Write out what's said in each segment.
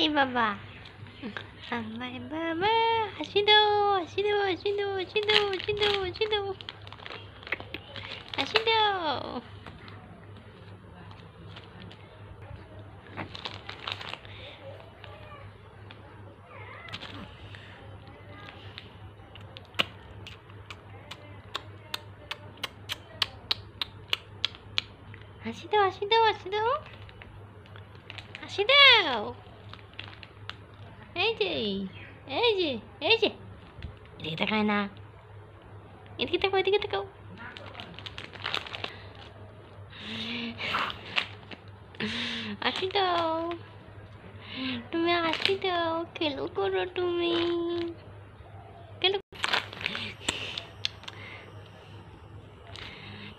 এই বাবা, আমার বাবা, হাসি দাও, হাসি দাও, হাসি দাও, হাসি দাও, হাসি দাও, হাসি দাও, হাসি দাও। হাসি দাও, হাসি দাও, হাসি দাও, হাসি দাও। এই যে, এই যে, এই যে, এদিকে তাকায় না, এদিকে তাকাও, এদিকে তাকাও। হাসি দাও, তুমি হাসি দাও, খেলো করো তুমি, খেলো,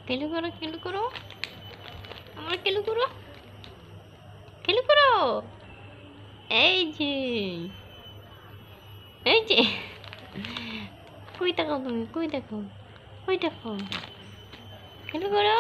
খেলো করো, খেলো করো, আমার খেলো করো, খেলো করো। এই যে, এই যে, কই তাকাও তুমি, কই দেখো, কই দেখো, খেলো করো।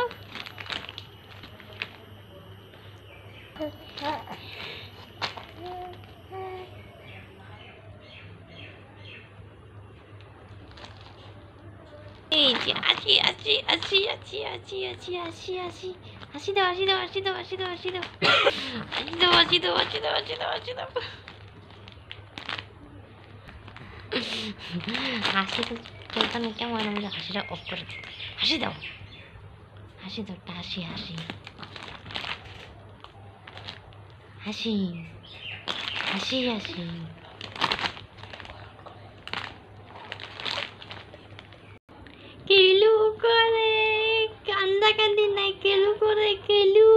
এই যে আসি আসি আসি আসি আসি আসি আসি আসি, হাসি দাও, হাসি দাও, হাসি দাও, হাসি দাও, হাসি দাও, হাসি দাও, হাসি দাও, হাসি দাও, হাসি দাও, হাসি দাও। হাসি তো চলতে না, কেমন আমাদের হাসিটা অফ করে দিত। হাসি দাও, হাসি দাও, একটা হাসি, হাসি, হাসি, হাসি, হাসি। কেলু করে, কান্দা কান্দি নাই, কেলু করে, কেলু,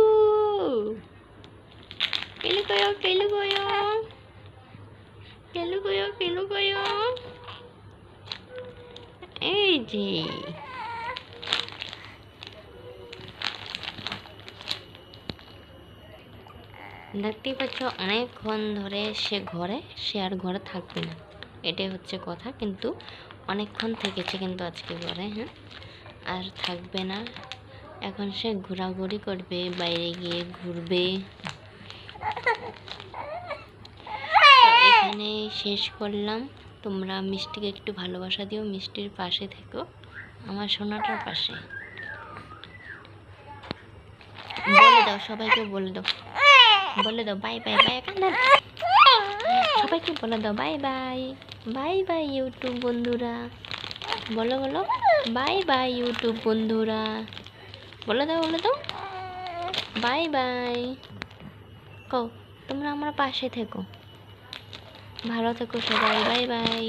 কেলু কয়ো, কেলু কয়ো, কেলু কয়ো, কেলু কয়ো। এই যে, দেখতেই পাচ্ছ অনেকক্ষণ ধরে সে আর ঘরে থাকবে না, এটাই হচ্ছে কথা। কিন্তু অনেকক্ষণ থেকেছে কিন্তু আজকে ঘরে, হ্যাঁ, আর থাকবে না। এখন সে ঘোরাঘুরি করবে, বাইরে গিয়ে ঘুরবে। এখানে শেষ করলাম। তোমরা মিষ্টিকে একটু ভালোবাসা দিও, মিষ্টির পাশে থেকো, আমার সোনাটার পাশে। বলে দাও, সবাইকে বলে দাও, বলে দাও বাই বাই, বাই, কান্না, সবাইকে বলে দাও bye bye, bye bye YouTube বন্ধুরা, বলো বলো, বাই বাই ইউটিউব বন্ধুরা, বলে দাও, বলে দাও, বাই বাই। কও তোমরা আমার পাশে থেকো, ভালো থেকো সবাই, বাই বাই।